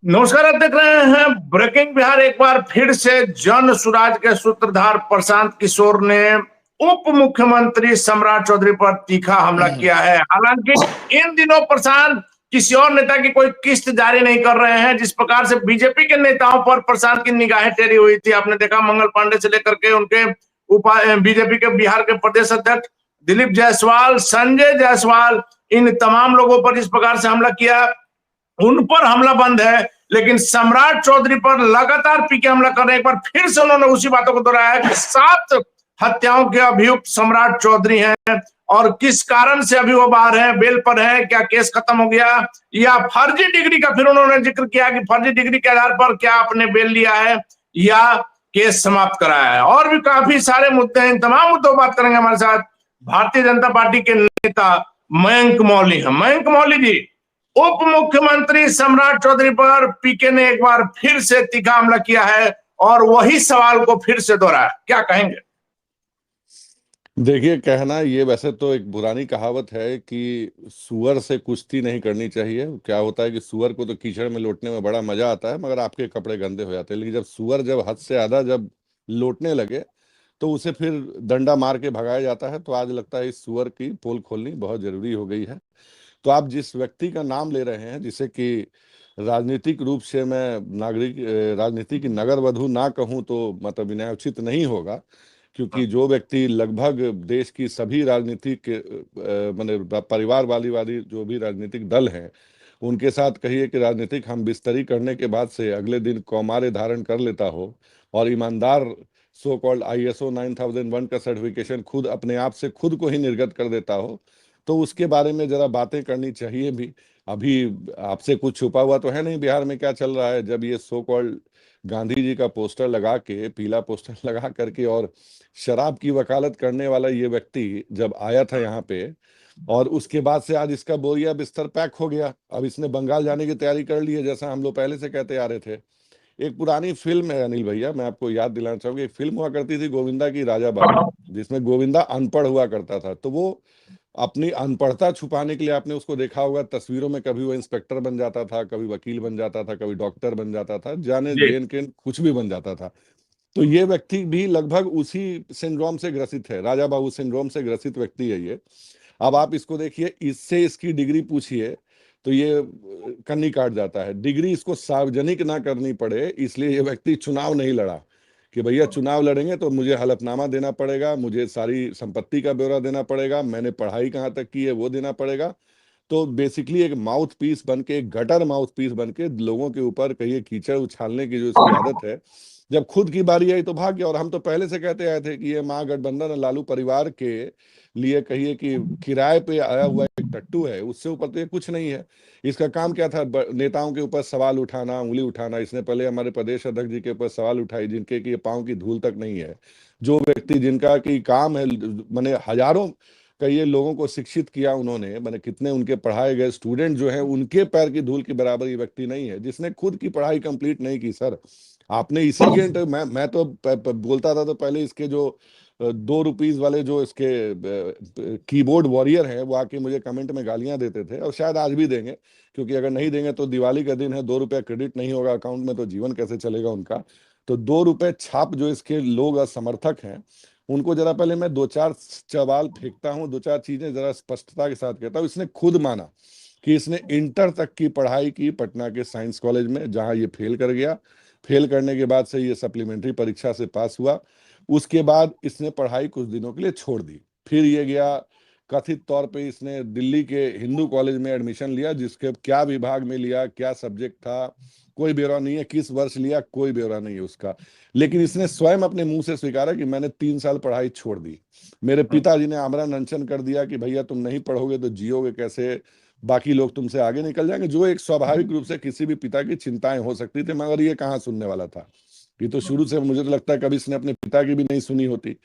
नमस्कार, आप देख रहे हैं ब्रेकिंग बिहार। एक बार फिर से जन सुराज के सूत्रधार प्रशांत किशोर ने उप मुख्यमंत्री सम्राट चौधरी पर तीखा हमला किया है। हालांकि इन दिनों प्रशांत किसी और नेता की कोई किस्त जारी नहीं कर रहे हैं। जिस प्रकार से बीजेपी के नेताओं पर प्रशांत की निगाहें टेढ़ी हुई थी, आपने देखा मंगल पांडे से लेकर के उनके बीजेपी के बिहार के प्रदेश अध्यक्ष दिलीप जायसवाल, संजय जायसवाल, इन तमाम लोगों पर जिस प्रकार से हमला किया, उन पर हमला बंद है, लेकिन सम्राट चौधरी पर लगातार पीके हमला कर रहे हैं। एक बार फिर से उन्होंने उसी बातों को दोहराया कि 7 हत्याओं के अभियुक्त सम्राट चौधरी हैं और किस कारण से अभी वो बाहर है, बेल पर है, क्या केस खत्म हो गया, या फर्जी डिग्री का फिर उन्होंने जिक्र किया कि फर्जी डिग्री के आधार पर क्या आपने बेल लिया है या केस समाप्त कराया है। और भी काफी सारे मुद्दे हैं, इन तमाम मुद्दों पर बात करेंगे। हमारे साथ भारतीय जनता पार्टी के नेता मयंक मौली हैं। मयंक मौली जी, उप मुख्यमंत्री सम्राट चौधरी पर पीके ने एक बार फिर से तीखा हमला किया है और वही सवाल को फिर से दोहराया, क्या कहेंगे? देखिए, कहना ये वैसे तो एक पुरानी कहावत है कि सुअर से कुश्ती नहीं करनी चाहिए। क्या होता है कि सुअर को तो कीचड़ में लोटने में बड़ा मजा आता है, मगर आपके कपड़े गंदे हो जाते हैं। लेकिन जब सुअर जब हद से ज्यादा जब लोटने लगे तो उसे फिर डंडा मार के भगाया जाता है। तो आज लगता है इस सुअर की पोल खोलनी बहुत जरूरी हो गई है। तो आप जिस व्यक्ति का नाम ले रहे हैं, जिसे कि राजनीतिक रूप से मैं राजनीति की नगर वधु ना कहूं तो मतलब विनय उचित नहीं होगा, क्योंकि जो व्यक्ति लगभग देश की सभी राजनीतिक माने परिवार वाली जो भी राजनीतिक दल हैं, उनके साथ कहिए कि राजनीतिक हम बिस्तरी करने के बाद से अगले दिन कौमार्य धारण कर लेता हो और ईमानदार सो कॉल्ड ISO 9001 का सर्टिफिकेशन खुद अपने आप से खुद को ही निर्गत कर देता हो, तो उसके बारे में जरा बातें करनी चाहिए भी। अभी आपसे कुछ छुपा हुआ तो है नहीं बिहार में क्या चल रहा है। जब ये सो कॉल्ड गांधी जी का पोस्टर लगा के, पीला पोस्टर लगा करके और शराब की वकालत करने वाला ये व्यक्ति जब आया था यहाँ पे, और उसके बाद से आज इसका बोरिया बिस्तर पैक हो गया। अब इसने बंगाल जाने की तैयारी कर ली है, जैसा हम लोग पहले से कहते आ रहे थे। एक पुरानी फिल्म है अनिल भैया, मैं आपको याद दिलाना चाहूंगा। एक फिल्म हुआ करती थी गोविंदा की, राजा बाबू, जिसमें गोविंदा अनपढ़ हुआ करता था। तो वो अपनी अनपढ़ता छुपाने के लिए, आपने उसको देखा होगा तस्वीरों में, कभी वो इंस्पेक्टर बन जाता था, कभी वकील बन जाता था, कभी डॉक्टर बन जाता था, जाने जी। जेन के कुछ भी बन जाता था। तो ये व्यक्ति भी लगभग उसी सिंड्रोम से ग्रसित है, राजा बाबू सिंड्रोम से ग्रसित व्यक्ति है ये। अब आप इसको देखिए, इससे इसकी डिग्री पूछिए तो ये कन्नी काट जाता है। डिग्री इसको सार्वजनिक ना करनी पड़े इसलिए ये व्यक्ति चुनाव नहीं लड़ा कि भैया चुनाव लड़ेंगे तो मुझे हलफनामा देना पड़ेगा, मुझे सारी संपत्ति का ब्यौरा देना पड़ेगा, मैंने पढ़ाई कहाँ तक की है वो देना पड़ेगा। तो बेसिकली एक माउथ पीस बन के, एक गटर माउथ पीस बन के लोगों के ऊपर कहिए कीचड़ उछालने की जो इसकी आदत है, जब खुद की बारी आई तो भाग गया। और हम तो पहले से कहते आए थे कि ये महागठबंधन लालू परिवार के लिए कहिए कि किराए पे आया हुआ एक टट्टू है, उससे ऊपर तो ये कुछ नहीं है। इसका काम क्या था? नेताओं के ऊपर सवाल उठाना, उंगली उठाना। इसने पहले हमारे प्रदेश अध्यक्ष जी के ऊपर सवाल उठाई जिनके कि पांव की धूल तक नहीं है। जो व्यक्ति जिनका की काम है, मैंने हजारों कई लोगों को शिक्षित किया उन्होंने, मैंने कितने उनके पढ़ाए गए स्टूडेंट जो हैं उनके पैर की धूल के बराबर ये व्यक्ति नहीं है, जिसने खुद की पढ़ाई कंप्लीट नहीं की। सर आपने इसी के मैं तो बोलता था तो पहले इसके जो 2 रुपीज वाले जो इसके कीबोर्ड वॉरियर हैं वो आके मुझे कमेंट में गालियां देते थे, और शायद आज भी देंगे, क्योंकि अगर नहीं देंगे तो दिवाली का दिन है, 2 रुपया क्रेडिट नहीं होगा अकाउंट में तो जीवन कैसे चलेगा उनका। तो 2 रुपए छाप जो इसके लोग समर्थक हैं, उनको जरा पहले मैं 2-4 सवाल फेंकता हूँ, 2-4 चीजें जरा स्पष्टता के साथ कहता हूँ। इसने खुद माना कि इसने इंटर तक की पढ़ाई की पटना के साइंस कॉलेज में, जहां ये फेल कर गया। फेल करने के बाद से ये सप्लीमेंट्री परीक्षा से पास हुआ। उसके बाद इसने पढ़ाई कुछ दिनों के लिए छोड़ दी। फिर ये गया, कथित तौर पे इसने दिल्ली के हिंदू कॉलेज में एडमिशन लिया, जिसके क्या विभाग में लिया, क्या सब्जेक्ट था, कोई ब्यौरा नहीं है, किस वर्ष लिया कोई ब्यौरा नहीं है उसका। लेकिन इसने स्वयं अपने मुंह से स्वीकारा कि मैंने 3 साल पढ़ाई छोड़ दी। मेरे पिताजी ने आमरण अनशन कर दिया कि भैया तुम नहीं पढ़ोगे तो जियोगे कैसे, बाकी लोग तुमसे आगे निकल जाएंगे, जो एक स्वाभाविक रूप से किसी भी पिता की चिंताएं हो सकती थी। मगर ये कहाँ सुनने वाला था। ये तो शुरू से, मुझे तो लगता है कभी इसने अपने पिता की भी नहीं सुनी होती।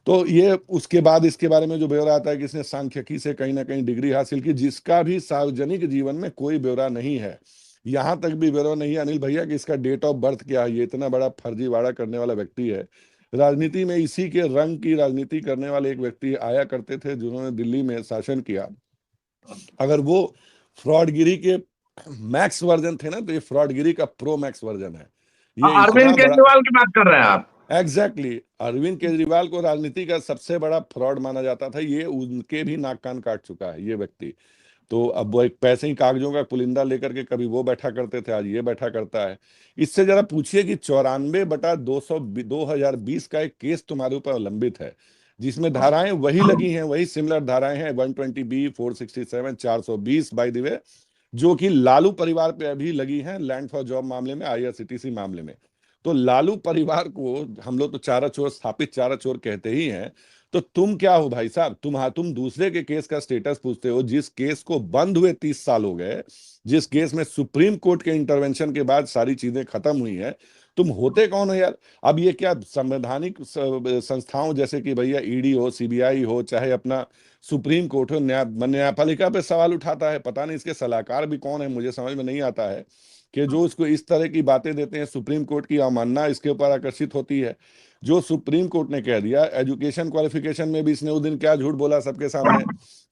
तो ये उसके बाद इसके बारे में जो ब्यौरा आता है कि इसने सांख्यिकी से कहीं ना कहीं डिग्री हासिल की, जिसका भी सार्वजनिक जीवन में कोई ब्यौरा नहीं है। यहां तक भी ब्यौरा नहीं है अनिल भैया कि इसका डेट ऑफ बर्थ क्या है। ये इतना बड़ा फर्जीवाड़ा करने वाला व्यक्ति है। राजनीति में इसी के रंग की राजनीति करने वाले एक व्यक्ति आया करते थे जिन्होंने दिल्ली में शासन किया। अगर वो फ्रॉडगिरी के मैक्स वर्जन थे ना, तो ये फ्रॉडगिरी का प्रो मैक्स वर्जन है। ये अरविंद इतना बड़ा, केजरीवाल की बात कर रहे हैं आप? एग्जैक्टली अरविंद केजरीवाल को राजनीति का सबसे बड़ा फ्रॉड माना जाता था, ये उनके भी नाक कान काट चुका है ये व्यक्ति। तो अब वो एक पैसे ही कागजों का पुलिंदा लेकर के कभी वो बैठा करते थे, आज ये बैठा करता है। इससे जरा पूछिए कि 94/200 2020 का एक केस तुम्हारे ऊपर लंबित है, जिसमें धाराएं वही लगी हैं, वही सिमिलर धाराएं हैं, 120B 467 420 बाय द वे, जो कि लालू परिवार पे अभी लगी हैं, लैंड फॉर जॉब मामले में, IRCTC मामले में। तो लालू परिवार को हम लोग तो चारा चोर, स्थापित चारा चोर कहते ही हैं। तो तुम क्या हो भाई साहब, तुम दूसरे के केस का स्टेटस पूछते हो, जिस केस को बंद हुए 30 साल हो गए, जिस केस में सुप्रीम कोर्ट के इंटरवेंशन के बाद सारी चीजें खत्म हुई हैं। तुम होते कौन हो यार? अब ये क्या संवैधानिक संस्थाओं जैसे कि भैया ED हो, CBI हो, चाहे अपना सुप्रीम कोर्ट हो, न्यायपालिका पे सवाल उठाता है? पता नहीं इसके सलाहकार भी कौन है, मुझे समझ में नहीं आता है कि जो इसको इस तरह की बातें देते हैं। सुप्रीम कोर्ट की अवमानना इसके ऊपर आकर्षित होती है। जो सुप्रीम कोर्ट ने कह दिया, एजुकेशन क्वालिफिकेशन में भी इसने उस दिन क्या झूठ बोला सबके सामने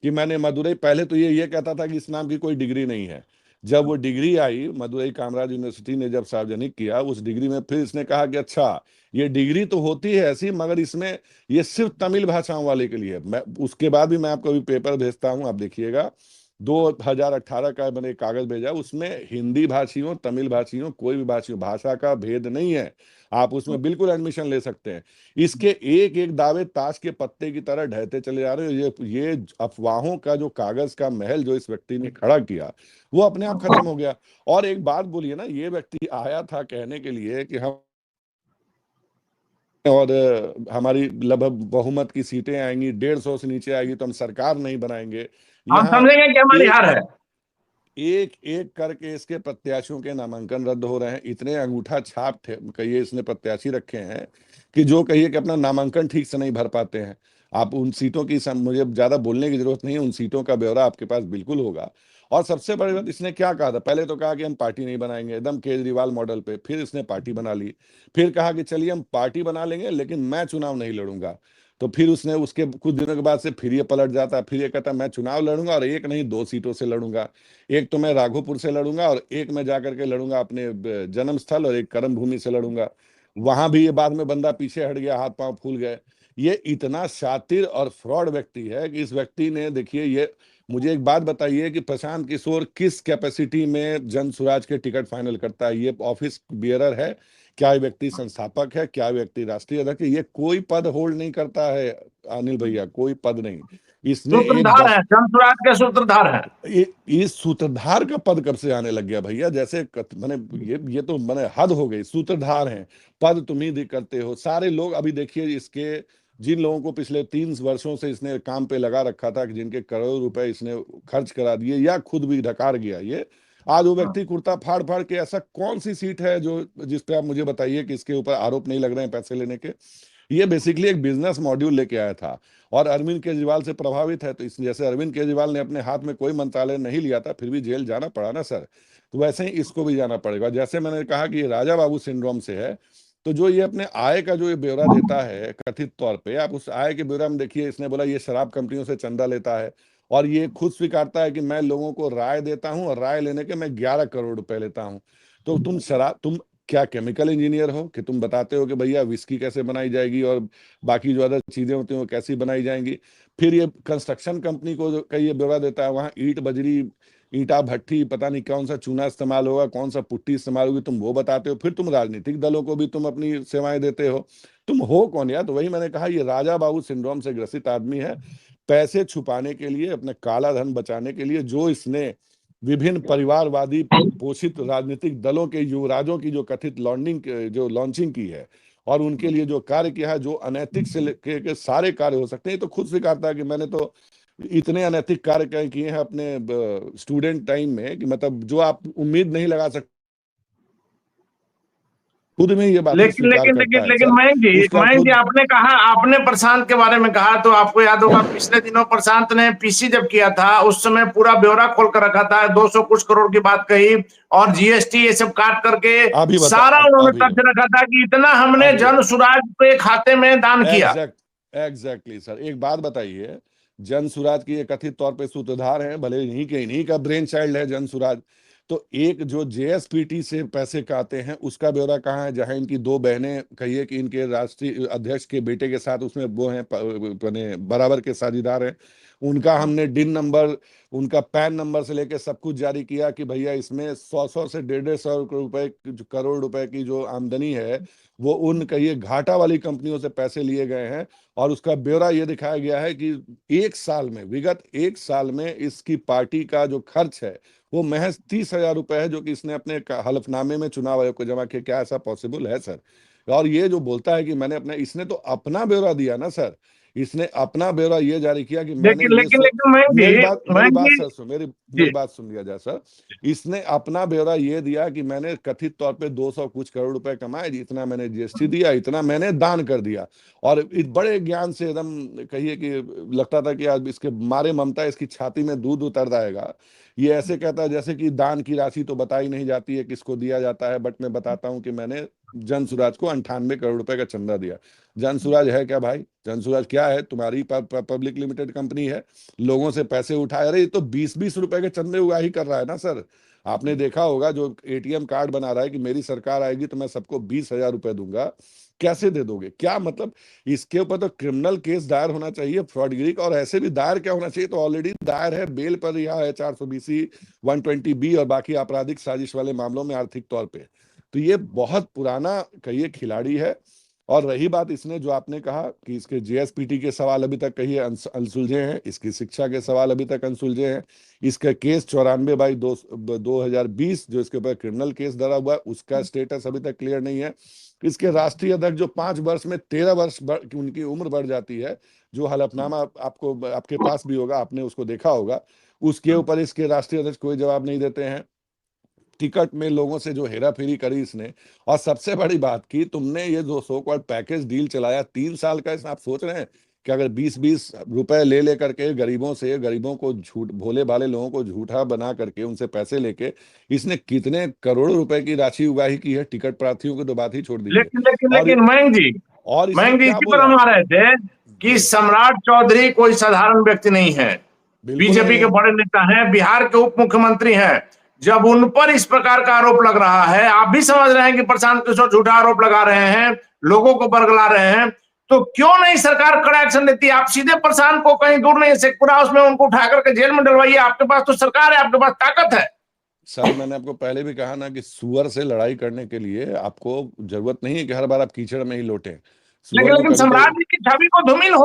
कि मैंने मदुरई, पहले तो ये कहता था कि इस नाम की कोई डिग्री नहीं है। जब वो डिग्री आई, मदुरई कामराज यूनिवर्सिटी ने जब सार्वजनिक किया, उस डिग्री में फिर इसने कहा कि अच्छा ये डिग्री तो होती है ऐसी, मगर इसमें ये सिर्फ तमिल भाषाओं वाले के लिए है। मैं उसके बाद भी मैं आपको अभी पेपर भेजता हूं, आप देखिएगा। 2018 का मैंने कागज भेजा, उसमें हिंदी भाषियों, तमिल भाषियों, कोई भी भाषियों, भाषा का भेद नहीं है। आप उसमें बिल्कुल एडमिशन ले सकते हैं। इसके एक एक दावे ताश के पत्ते की तरह ढहते चले जा रहे हो। ये अफवाहों का जो कागज का महल जो इस व्यक्ति ने खड़ा किया, वो अपने आप खत्म हो गया। और एक बात बोलिए ना, ये व्यक्ति आया था कहने के लिए कि हम और हमारी लगभग बहुमत की सीटें आएंगी, 150 से नीचे आएगी तो हम सरकार नहीं बनाएंगे। हम यहाँ समझेंगे कि हमारी एक हार है। एक एक करके इसके प्रत्याशियों के नामांकन रद्द हो रहे हैं। इतने अंगूठा छाप थे कहिए इसने प्रत्याशी रखे हैं कि जो कहिए कि अपना नामांकन ठीक से नहीं भर पाते हैं। आप उन सीटों की मुझे ज्यादा बोलने की जरूरत नहीं है, उन सीटों का ब्यौरा आपके पास बिल्कुल होगा। और सबसे बड़ी बात, इसने क्या कहा था? पहले तो कहा कि हम पार्टी नहीं बनाएंगे, एकदम केजरीवाल मॉडल पे। फिर इसने पार्टी बना ली। फिर कहा कि चलिए हम पार्टी बना लेंगे लेकिन मैं चुनाव नहीं लड़ूंगा। तो फिर उसने उसके कुछ दिनों के बाद से फिर ये पलट जाता, फिर ये कहता मैं चुनाव लड़ूंगा और एक नहीं 2 सीटों से लड़ूंगा। एक तो मैं राघोपुर से लड़ूंगा और एक मैं जाकर के लड़ूंगा अपने जन्म स्थल, और एक कर्म भूमि से लड़ूंगा। वहां भी ये बाद में बंदा पीछे हट गया, हाथ पांव फूल गए। ये इतना शातिर और फ्रॉड व्यक्ति है कि इस व्यक्ति ने, देखिए ये, मुझे एक बात बताइए कि प्रशांत किशोर किस कैपेसिटी में जन सुराज के टिकट फाइनल करता है? ये ऑफिस बियरर है? क्या ये व्यक्ति संस्थापक है? क्या व्यक्ति राष्ट्रीय अध्यक्ष? ये कोई पद होल्ड नहीं करता है अनिल भैया, कोई पद नहीं। इसने एक सूत्रधार है, जनसुराज के सूत्रधार है। ये सूत्रधार का पद कब से आने लग गया भैया? जैसे मैंने ये तो मैंने हद हो गई। सूत्रधार हैं, पद तुम ही करते हो सारे लोग। अभी देखिए इसके, जिन लोगों को पिछले 3 वर्षों से इसने काम पे लगा रखा था, कि जिनके करोड़ों रुपए इसने खर्च करा दिए या खुद भी ढकार गया, ये आज वो व्यक्ति कुर्ता फाड़ फाड़ के, ऐसा कौन सी सीट है जो जिस पे आप मुझे बताइए कि इसके ऊपर आरोप नहीं लग रहे हैं पैसे लेने के? ये बेसिकली एक बिजनेस मॉड्यूल लेके आया था और अरविंद केजरीवाल से प्रभावित है। तो इस जैसे अरविंद केजरीवाल ने अपने हाथ में कोई मंत्रालय नहीं लिया था, फिर भी जेल जाना पड़ा ना सर, तो वैसे ही इसको भी जाना पड़ेगा। जैसे मैंने कहा कि ये राजा बाबू सिंड्रोम से है, तो जो ये अपने आय का जो ये ब्यौरा देता है कथित तौर पे, आप उस आय के ब्यौरा में देखिए, इसने बोला ये शराब कंपनियों से चंदा लेता है और ये खुद स्वीकारता है कि मैं लोगों को राय देता हूं और राय लेने के मैं 11 करोड़ रुपए लेता हूं। तो तुम क्या केमिकल इंजीनियर हो कि तुम बताते हो कि भैया विस्की कैसे बनाई जाएगी और बाकी जो अदर चीजें होती हैं वो कैसी बनाई जाएंगी? फिर ये कंस्ट्रक्शन कंपनी को का ये ब्यौरा देता है, वहां ईंट बजरी, ईंटा भट्ठी, पता नहीं कौन सा चूना इस्तेमाल होगा, कौन सा पुट्टी इस्तेमाल होगी, तुम वो बताते हो। फिर तुम राजनीतिक दलों को भी तुम अपनी सेवाएं देते हो। तुम हो कौन यार? तो वही मैंने कहा, ये राजा बाबू सिंड्रोम से ग्रसित आदमी है। पैसे छुपाने के लिए, अपने काला धन बचाने के लिए, जो इसने विभिन्न परिवारवादी पोषित राजनीतिक दलों के युवराजों की जो कथित लॉन्चिंग की है और उनके लिए जो कार्य किया है, जो अनैतिक से लेकर के सारे कार्य हो सकते हैं, तो खुद स्वीकारता है कि मैंने तो इतने अनैतिक कार्य किए हैं अपने स्टूडेंट टाइम में कि मतलब जो आप उम्मीद नहीं लगा सकते। खुद में ये बातें लेकिन स्वीकार लेकिन करता लेकिन है लेकिन सर। उसका मयंक जी खुद आपने कहा, आपने प्रशांत के बारे में कहा, तो आपको याद होगा पिछले दिनों प्रशांत ने पीसी जब किया था, उस समय पूरा ब्यौरा खोल कर रखा था, 200 कुछ करोड़ की बात कही और जीएसटी ये सब काट करके अभी बता सारा उन्होंने अभी तथ्य रखा था कि इतना हमने अभी जन सुराज के खाते में दान किया। एग्जैक्टली सर, एक बात बताइए, जन सुराज की ये कथित तौर पे सूत्रधार हैं, भले इन्हीं का ब्रेन चाइल्ड है जन सुराज। तो एक जो जेएसपीटी से पैसे काते हैं उसका ब्यौरा कहाँ है, जहां इनकी दो बहनें कहिए कि इनके राष्ट्रीय अध्यक्ष के बेटे के साथ उसमें वो हैं बराबर के साझेदार हैं, उनका हमने डिन नंबर, उनका पैन नंबर से लेके सब कुछ जारी किया कि भैया इसमें 100 से 150 रुपए करोड़ रुपए की जो आमदनी है वो उन कहिए घाटा वाली कंपनियों से पैसे लिए गए हैं। और उसका ब्यौरा ये दिखाया गया है कि एक साल में, विगत एक साल में इसकी पार्टी का जो खर्च है वो महज 30,000 रुपए है, जो कि इसने अपने हलफनामे में चुनाव आयोग को जमा किया। क्या ऐसा पॉसिबल है सर? और ये जो बोलता है कि मैंने अपना, इसने तो अपना ब्यौरा दिया ना सर, इसने अपना ब्यौरा ये जारी किया कि मैंने लेकिन ये लेकिन लेकिन मेरी बात मयंक सर सुन, मेरी जी बात सुन लिया जाए सर। इसने अपना ब्यौरा ये दिया कि मैंने कथित तौर पे 200 कुछ करोड़ रुपए कमाए, इतना मैंने जीएसटी दिया, इतना मैंने दान कर दिया। और इस बड़े ज्ञान से एकदम कहिए कि लगता था कि आज इसके मारे ममता इसकी छाती में दूध उतर जाएगा। ये ऐसे कहता है जैसे कि दान की राशि तो बताई नहीं जाती है किसको दिया जाता है, बट मैं बताता हूं कि मैंने जन सुराज को 98 करोड़ रुपए का चंदा दिया। जन सुराज है क्या भाई? जन सुराज क्या है? तुम्हारी पब्लिक लिमिटेड कंपनी है, लोगों से पैसे उठाए। अरे ये तो 20-20 रुपए के चंदे उगाही कर रहा है ना सर। आपने देखा होगा जो एटीएम कार्ड बना रहा है कि मेरी सरकार आएगी तो मैं सबको 20,000 रुपए दूंगा, कैसे दे दोगे? क्या मतलब? इसके ऊपर तो क्रिमिनल केस दायर होना चाहिए, फ्रॉडगिरी का। और ऐसे भी दायर क्या होना चाहिए, तो ऑलरेडी दायर है, बेल पर रिहा है 420C 120B और बाकी आपराधिक साजिश वाले मामलों में आर्थिक तौर पे। तो ये बहुत पुराना कहिए खिलाड़ी है। और रही बात इसने जो आपने कहा कि इसके जेएसपीटी के सवाल अभी तक कहिए अनसुलझे हैं, इसकी शिक्षा के सवाल अभी तक अनसुलझे हैं, इसका केस 94/2020 जो इसके ऊपर क्रिमिनल केस धरा हुआ है उसका स्टेटस अभी तक क्लियर नहीं है। इसके राष्ट्रीय अध्यक्ष जो 5 वर्ष में 13 वर्ष उनकी उम्र बढ़ जाती है, जो हलफनामा आपको आपके पास भी होगा, आपने उसको देखा होगा, उसके ऊपर इसके राष्ट्रीय अध्यक्ष कोई जवाब नहीं देते हैं। टिकट में लोगों से जो हेरा फेरी करी इसने, और सबसे बड़ी बात की तुमने ये जो सो कॉल्ड पैकेज डील चलाया 3 साल का, आप सोच रहे हैं कि अगर 20-20 रुपए ले लेकर के गरीबों से, गरीबों को झूठ, भोले भाले लोगों को झूठा बना करके उनसे पैसे लेके इसने कितने करोड़ों रुपए की राशि उगाही की है। टिकट प्रार्थियों को तो बात ही छोड़ दीजिए। लेकिन लेकिन और लेकिन इसने मयंक जी क्या इसी पर बोला? हम आ रहे थे कि जी सम्राट चौधरी कोई साधारण व्यक्ति नहीं है, बिल्कुल नहीं बीजेपी के है। बड़े नेता हैं, बिहार के उप मुख्यमंत्री हैं। जब उन पर इस प्रकार का आरोप लग रहा है, आप भी समझ रहे हैं कि प्रशांत किशोर झूठा आरोप लगा रहे हैं, लोगों को बरगला रहे हैं, तो क्यों नहीं सरकार कड़ा एक्शन लेती? आप सीधे प्रशांत को कहीं दूर नहीं, शेखपुरा उसमें उनको उठा करके जेल में डलवाइए। आपके पास तो सरकार है, आपके पास ताकत है। सर मैंने आपको पहले भी कहा ना कि सुअर से लड़ाई करने के लिए आपको जरूरत नहीं है कि हर बार आप कीचड़ में ही लोटें। सुअर लेकिन को लेकिन कभी सम्राट कभी जी की छवि को धूमिल हो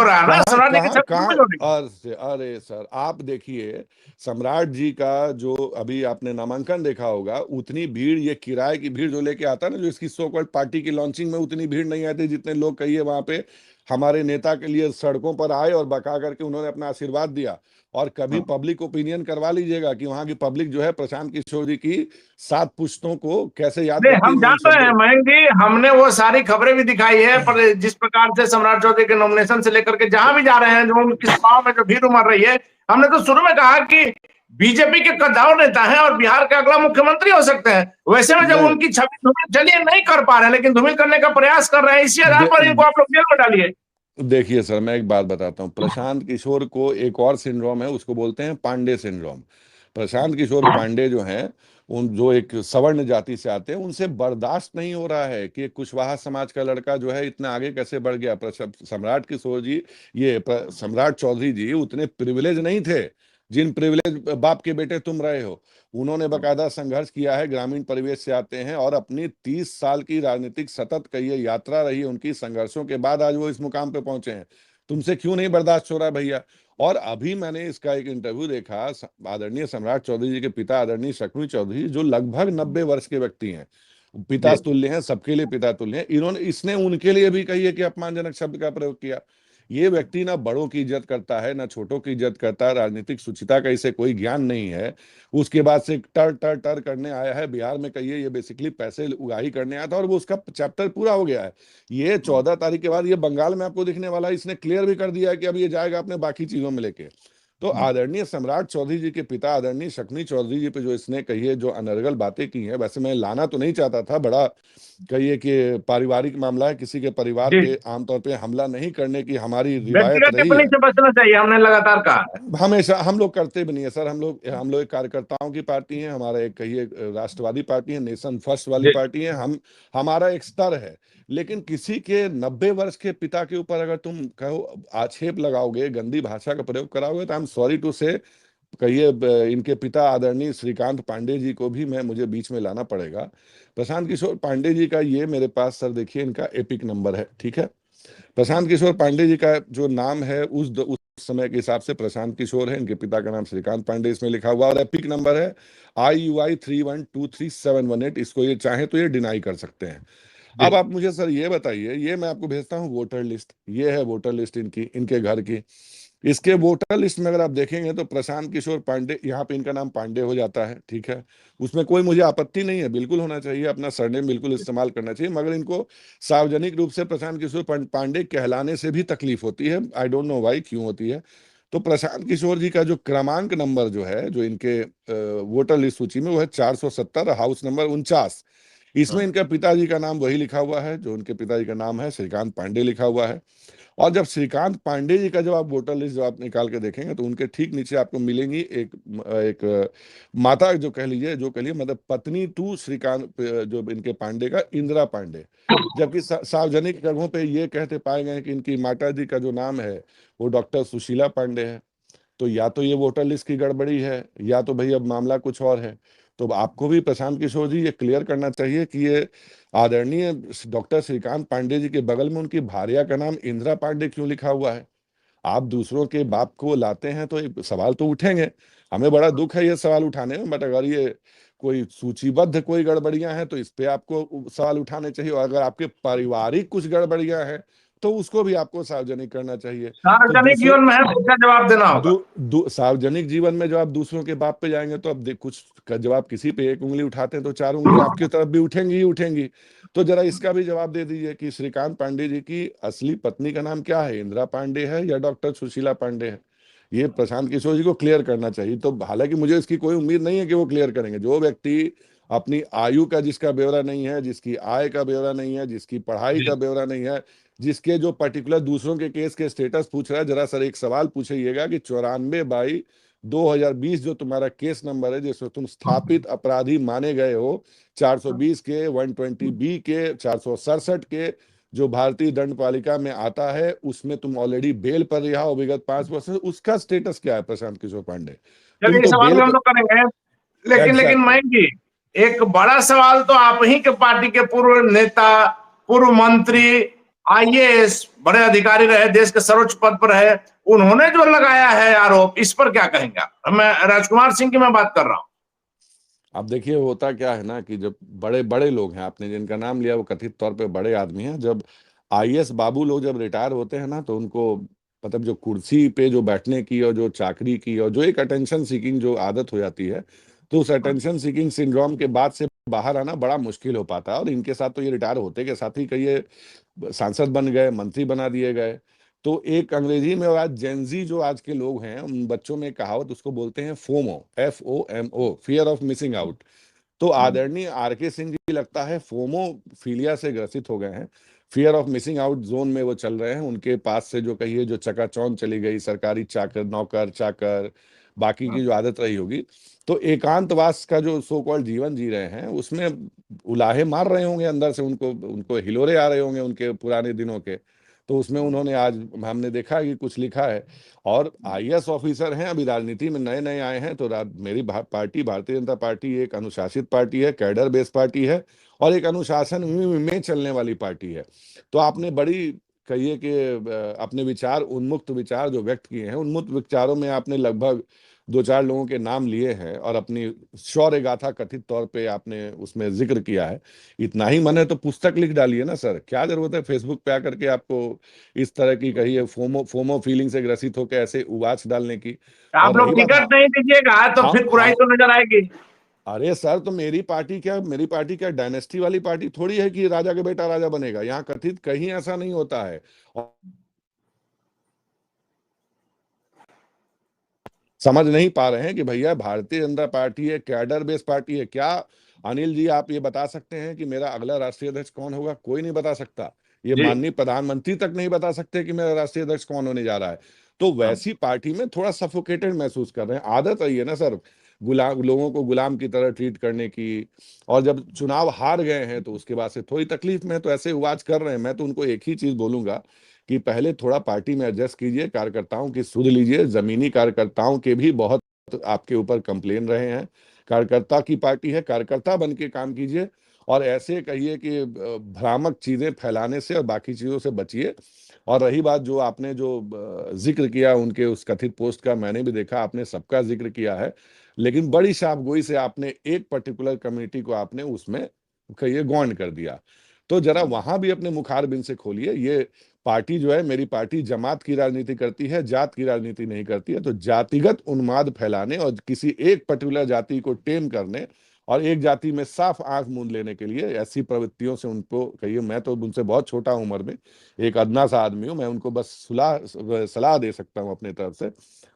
रहा है ना, कहाँ सम्राट जी की कहाँ छवि कहाँ धूमिल हो रही है। अरे सर आप देखिए, सम्राट जी का जो अभी आपने नामांकन देखा होगा, उतनी भीड़, ये किराए की भीड़ जो लेके आता है ना, जो इसकी सो कॉल्ड पार्टी की लॉन्चिंग में, उतनी भीड़ नहीं आती जितने लोग कहिए वहां पे हमारे नेता के लिए सड़कों पर आए और बका करके उन्होंने अपना आशीर्वाद दिया। और कभी पब्लिक ओपिनियन करवा लीजिएगा कि वहां की पब्लिक जो है प्रशांत किशोर जी की 7 पुश्तों को कैसे याद नहीं, करती है, हम मैं उन जान रहे हैं शब्दों। मयंक जी, हमने वो सारी खबरें भी दिखाई है, पर जिस प्रकार से सम्राट चौधरी के नॉमिनेशन से लेकर के जहां भी जा रहे हैं, जो उनकी सभाओं में जो भीड़ उमड़ रही है, हमने तो शुरू में कहा कि बीजेपी के कद्दावर नेता हैं और बिहार के अगला मुख्यमंत्री हो सकते हैं। वैसे में जब नहीं उनकी छवि धूमिल, चलिए नहीं कर पा रहे हैं, लेकिन धूमिल करने का प्रयास कर रहे हैं, इसी आधार दे, पर इनको आप लोग जेल में डालिए। देखिए सर मैं एक बात बताता हूँ, प्रशांत किशोर को एक और सिंड्रोम है, उसको बोलते हैं पांडे सिंड्रोम। प्रशांत किशोर पांडे जो हैं, उन जो एक सवर्ण जाति से आते हैं, उनसे बर्दाश्त नहीं हो रहा है कि कुशवाहा समाज का लड़का जो है इतना आगे कैसे बढ़ गया। सम्राट किशोर जी, सम्राट चौधरी जी उतने प्रिविलेज नहीं थे जिन प्रिविलेज बाप के बेटे तुम रहे हो। उन्होंने बकायदा संघर्ष किया है, ग्रामीण परिवेश से आते हैं, और अपनी 30 साल की राजनीतिक सतत कहिए यात्रा रही है उनकी, संघर्षों के बाद आज वो इस मुकाम पे पहुंचे हैं। तुमसे क्यों नहीं बर्दाश्त हो रहा है भैया? और अभी मैंने इसका एक इंटरव्यू देखा, आदरणीय सम्राट चौधरी जी के पिता आदरणीय शक्ति चौधरी, जो लगभग 90 वर्ष के व्यक्ति हैं, पिता तुल्य हैं, सबके लिए पिता तुल्य हैं, इसने उनके लिए भी कहिए कि अपमानजनक शब्द का प्रयोग किया। ये व्यक्ति ना बड़ों की इज्जत करता है, ना छोटों की इज्जत करता है, राजनीतिक शुचिता का इसे कोई ज्ञान नहीं है। उसके बाद से टर टर टर करने आया है बिहार में, कहिए ये बेसिकली पैसे उगाही करने आया था, और वो उसका चैप्टर पूरा हो गया है। ये 14 तारीख के बाद ये बंगाल में आपको दिखने वाला है। इसने क्लियर भी कर दिया है कि अब ये जाएगा अपने बाकी चीजों में लेके। तो आदरणीय सम्राट चौधरी जी के पिता आदरणीय शक्ति चौधरी जी पे जो इसने कही है, जो अनर्गल बातें की हैं, वैसे मैं लाना तो नहीं चाहता था, बड़ा कहिए कि पारिवारिक मामला है, किसी के परिवार जी, पे आमतौर पे हमला नहीं करने की हमारी रिवायत व्यक्तिगत रही टिप्पणी है। से बचना चाहिए, हमने लगातार कहा है। हमेशा हम लोग करते भी नहीं है सर, हम लोग एक कार्यकर्ताओं की पार्टी है, हमारा एक कहिए राष्ट्रवादी पार्टी है, नेशन फर्स्ट वाली जी, पार्टी है, हमारा एक स्तर है। लेकिन किसी के 90 वर्ष के पिता के ऊपर अगर तुम कहो आक्षेप लगाओगे, गंदी भाषा का प्रयोग कराओगे, तो आई एम सॉरी टू से कहिए इनके पिता आदरणीय श्रीकांत पांडे जी को भी मैं मुझे बीच में लाना पड़ेगा। प्रशांत किशोर पांडे जी का ये मेरे पास सर देखिए इनका एपिक नंबर है, ठीक है। प्रशांत किशोर पांडे जी का जो नाम है उस समय के हिसाब से प्रशांत किशोर है, इनके पिता का नाम श्रीकांत पांडे इसमें लिखा हुआ, और एपिक नंबर है IUI 31233718। इसको ये चाहे तो ये डिनाई कर सकते हैं। जी। अब आप मुझे सर ये बताइए, ये मैं आपको भेजता हूँ वोटर लिस्ट, ये है वोटर लिस्ट इनकी, इनके घर की। इसके वोटर लिस्ट में अगर आप देखेंगे तो प्रशांत किशोर पांडे, यहाँ पे इनका नाम पांडे हो जाता है, ठीक है। उसमें कोई मुझे आपत्ति नहीं है, बिल्कुल होना चाहिए, अपना सरनेम बिल्कुल इस्तेमाल करना चाहिए, मगर इनको सार्वजनिक रूप से प्रशांत किशोर पांडे कहलाने से भी तकलीफ होती है। आई डोंट नो वाई, क्यों होती है। तो प्रशांत किशोर जी का जो क्रमांक नंबर जो है, जो इनके वोटर लिस्ट सूची में, वो है 470, हाउस नंबर 49। इसमें इनका पिताजी का नाम वही लिखा हुआ है, जो उनके पिताजी का नाम है श्रीकांत पांडे लिखा हुआ है। और जब श्रीकांत पांडे जी का जब आप वोटर लिस्ट जब आप निकाल के देखेंगे, तो उनके ठीक नीचे आपको मिलेंगी एक माता, जो कह लीजिए मतलब पत्नी टू श्रीकांत, जो इनके पांडे का, इंदिरा पांडे। जबकि सार्वजनिक जगहों पे ये कहते पाए गए कि इनकी माता जी का जो नाम है वो डॉक्टर सुशीला पांडे है। तो या तो ये वोटर लिस्ट की गड़बड़ी है, या तो भाई अब मामला कुछ और है। तो आपको भी प्रशांत किशोर जी ये क्लियर करना चाहिए कि ये आदरणीय डॉक्टर श्रीकांत पांडे जी के बगल में उनकी भार्या का नाम इंदिरा पांडे क्यों लिखा हुआ है। आप दूसरों के बाप को लाते हैं तो ये सवाल तो उठेंगे। हमें बड़ा दुख है ये सवाल उठाने में, बट अगर ये कोई सूचीबद्ध कोई गड़बड़ियां हैं तो इस पे आपको सवाल उठाने चाहिए, और अगर आपके पारिवारिक कुछ गड़बड़ियां हैं तो उसको भी आपको सार्वजनिक करना चाहिए। तो सार्वजनिक दूसरों जीवन में है तो उसका जवाब देना होगा। सार्वजनिक जीवन में जब आप दूसरों के बाप पे जाएंगे तो अब कुछ जब आप किसी पे एक उंगली उठाते हैं तो 4 उंगली आपकी तरफ भी उठेंगी ही उठेंगी। तो जरा इसका भी जवाब दे दीजिए कि श्रीकांत पांडे जी की असली पत्नी का नाम क्या है, इंदिरा पांडे है या डॉक्टर सुशीला पांडे है। ये प्रशांत किशोर जी को क्लियर करना चाहिए। तो हालांकि मुझे इसकी कोई उम्मीद नहीं है कि वो क्लियर करेंगे। जो व्यक्ति अपनी आयु का जिसका ब्यौरा नहीं है, जिसकी आय का ब्यौरा नहीं है, जिसकी पढ़ाई जी। का ब्यौरा नहीं है, जिसके जो पर्टिकुलर दूसरों के केस के स्टेटस पूछ रहा है, जरा सर एक सवाल पूछिएगा कि 94/2020 जो तुम्हारा केस नंबर है, जिसमें तुम स्थापित अपराधी माने गए हो, 420 के, 120B के, 467 के, जो भारतीय दंड पालिका में आता है, उसमें तुम ऑलरेडी बेल पर रिहा हो विगत 5 वर्ष से। उसका स्टेटस क्या है प्रशांत किशोर पांडे? तुम चलिए, इस तो सवाल बेल भी हम पर। लोग करेंगे। लेकिन एग्जैक्टली। मयंक जी, एक बड़ा सवाल तो आप ही के पार्टी के पूर्व नेता, पूर्व मंत्री, IAS बड़े अधिकारी रहे, देश के सर्वोच्च पद पर रहे, उन्होंने जो लगाया है आरोप, इस पर क्या कहेंगे आप? मैं राजकुमार सिंह की मैं बात कर रहा हूं। अब देखिए होता क्या है ना कि जब बड़े बड़े लोग हैं, आपने जिनका नाम लिया वो कथित तौर पे बड़े आदमी हैं, जब IAS बाबू लोग जब रिटायर होते हैं ना, तो उनको मतलब जो कुर्सी पे जो बैठने की और जो चाकरी की और जो एक अटेंशन सीकिंग जो आदत हो जाती है, तो उस अटेंशन सीकिंग सिंड्रोम के बाद से बाहर आना बड़ा मुश्किल हो पाता है। और इनके साथ तो ये रिटायर होते के साथ ही कई ये सांसद बन गए, मंत्री बना दिए गए। तो एक अंग्रेजी में, और आज जेनजी जो आज के लोग हैं उन बच्चों में कहावत उसको बोलते हैं FOMO, FOMO, fear of missing out. तो आदरणीय RK सिंह जी लगता है फोमोफीलिया से ग्रसित हो गए हैं, fear of missing out zone में वो चल रहे हैं। उनके पास से जो कहिए जो चकाचौंध चली गई, सरकारी चाकर, नौकर चाकर, बाकी की जो आदत रही होगी, तो एकांतवास का जो सो कॉल्ड जीवन जी रहे हैं उसमें उलाहे मार रहे होंगे अंदर से, उनको उनको हिलोरे आ रहे होंगे उनके पुराने दिनों के। तो उसमें उन्होंने, आज हमने देखा कि कुछ लिखा है। और IAS ऑफिसर हैं, अभी राजनीति में नए नए आए हैं। तो मेरी पार्टी भारतीय जनता पार्टी एक अनुशासित पार्टी है, कैडर बेस्ड पार्टी है, और एक अनुशासन में चलने वाली पार्टी है। तो आपने बड़ी कहिए कि अपने विचार, उन्मुक्त विचार जो व्यक्त किए हैं, उन्मुक्त विचारों में आपने लगभग 2-4 लोगों के नाम लिए हैं, और अपनी शौर्य गाथा कथित तौर पे आपने उसमें जिक्र किया है। इतना ही मन है तो पुस्तक लिख डालिए ना सर, क्या जरूरत है फेसबुक पे आकर के आपको इस तरह की कहिए फोमो फोमो फीलिंग से ग्रसित होकर ऐसे उबाच डालने की। आप और रही लोग बात, टिकट नहीं दीजिएगा तो हम फिर बुराई तो नजर आएगी। अरे सर, तो मेरी पार्टी क्या डायनेस्टी वाली पार्टी थोड़ी है कि राजा के बेटा राजा बनेगा। यहाँ कथित कहीं ऐसा नहीं होता है। और समझ नहीं पा रहे हैं कि भैया भारतीय जनता पार्टी है, कैडर बेस्ड पार्टी है। क्या अनिल जी आप ये बता सकते हैं कि मेरा अगला राष्ट्रीय अध्यक्ष कौन होगा? कोई नहीं बता सकता। ये जी। माननीय प्रधानमंत्री तक नहीं बता सकते कि मेरा राष्ट्रीय अध्यक्ष कौन होने जा रहा है। तो वैसी पार्टी में थोड़ा सफोकेटेड महसूस कर रहे हैं। आदत है ये ना सर, गुलाम लोगों को गुलाम की तरह ट्रीट करने की। और जब चुनाव हार गए हैं तो उसके बाद से थोड़ी तकलीफ में तो ऐसे उवाज कर रहे हैं। मैं तो उनको एक ही चीज बोलूंगा कि पहले थोड़ा पार्टी में एडजस्ट कीजिए, कार्यकर्ताओं की सुध लीजिए। जमीनी कार्यकर्ताओं के भी बहुत आपके ऊपर कंप्लेन रहे हैं। कार्यकर्ता की पार्टी है, कार्यकर्ता बन के काम कीजिए और ऐसे कहिए कि भ्रामक चीजें फैलाने से और बाकी चीजों से बचिए। और रही बात जो आपने जो जिक्र किया उनके उस कथित पोस्ट का, मैंने भी देखा, आपने सबका जिक्र किया है, लेकिन बड़ी शापगोई से आपने एक पर्टिकुलर कम्युनिटी को आपने उसमें कहिए गौण कर दिया। तो जरा वहां भी अपने मुखारबिन से खोलिए। ये पार्टी जो है, मेरी पार्टी जमात की राजनीति करती है, जात की राजनीति नहीं करती है। तो जातिगत उन्माद फैलाने और किसी एक पर्टिकुलर जाति को टेम करने और एक जाति में साफ आंख मूंद लेने के लिए ऐसी प्रवृत्तियों से उनको कहिए, मैं तो उनसे बहुत छोटा उम्र में एक अदना सा आदमी हूं, मैं उनको बस सलाह दे सकता हूं अपने तरफ से।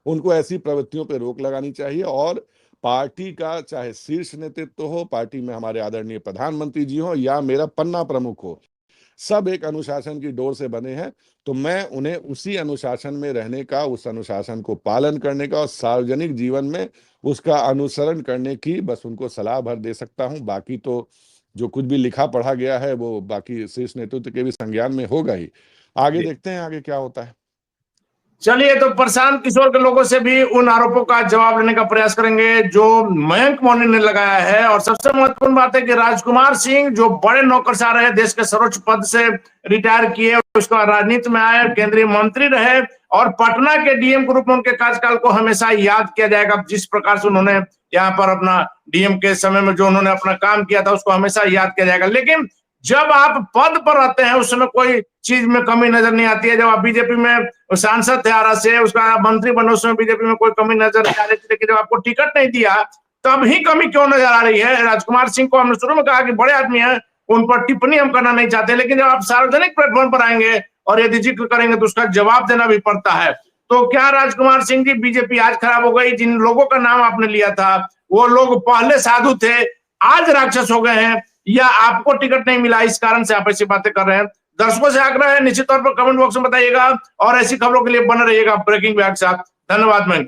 उनको ऐसी प्रवृत्तियों पर रोक लगानी चाहिए। और पार्टी का चाहे शीर्ष नेतृत्व हो, पार्टी में हमारे आदरणीय प्रधानमंत्री जी हो या मेरा पन्ना प्रमुख हो, सब एक अनुशासन की डोर से बने हैं। तो मैं उन्हें उसी अनुशासन में रहने का, उस अनुशासन को पालन करने का और सार्वजनिक जीवन में उसका अनुसरण करने की बस उनको सलाह भर दे सकता हूं। बाकी तो जो कुछ भी लिखा पढ़ा गया है वो बाकी शीर्ष नेतृत्व के भी संज्ञान में होगा ही। आगे देखते हैं आगे क्या होता है। चलिए, तो प्रशांत किशोर के लोगों से भी उन आरोपों का जवाब लेने का प्रयास करेंगे जो मयंक मौर्य ने लगाया है। और सबसे महत्वपूर्ण बात है कि राजकुमार सिंह जो बड़े नौकरशाह रहे, देश के सर्वोच्च पद से रिटायर किए, उसके बाद राजनीति में आए, केंद्रीय मंत्री रहे और पटना के डीएम के रूप में उनके कार्यकाल को हमेशा याद किया जाएगा। जिस प्रकार से उन्होंने यहाँ पर अपना डीएम के समय में जो उन्होंने अपना काम किया था उसको हमेशा याद किया जाएगा। लेकिन जब आप पद पर रहते हैं उस समय कोई चीज में कमी नजर नहीं आती है। जब आप बीजेपी में सांसद थे आरा से, उसका मंत्री बने, उस समय बीजेपी में कोई कमी नजर नहीं आ रही थी। लेकिन जब आपको टिकट नहीं दिया तब ही कमी क्यों नजर आ रही है? राजकुमार सिंह को हमने शुरू में कहा कि बड़े आदमी हैं, उन पर टिप्पणी हम करना नहीं चाहते, लेकिन जब आप सार्वजनिक प्लेटफॉर्म पर आएंगे और यदि जिक्र करेंगे तो उसका जवाब देना भी पड़ता है। तो क्या राजकुमार सिंह जी, बीजेपी आज खराब हो गई? जिन लोगों का नाम आपने लिया था वो लोग पहले साधु थे, आज राक्षस हो गए हैं, या आपको टिकट नहीं मिला इस कारण से आप ऐसी बातें कर रहे हैं? दर्शकों से आग्रह है, निश्चित तौर पर कमेंट बॉक्स में बताइएगा और ऐसी खबरों के लिए बने रहिएगा ब्रेकिंग बिहार के साथ। धन्यवाद। मैं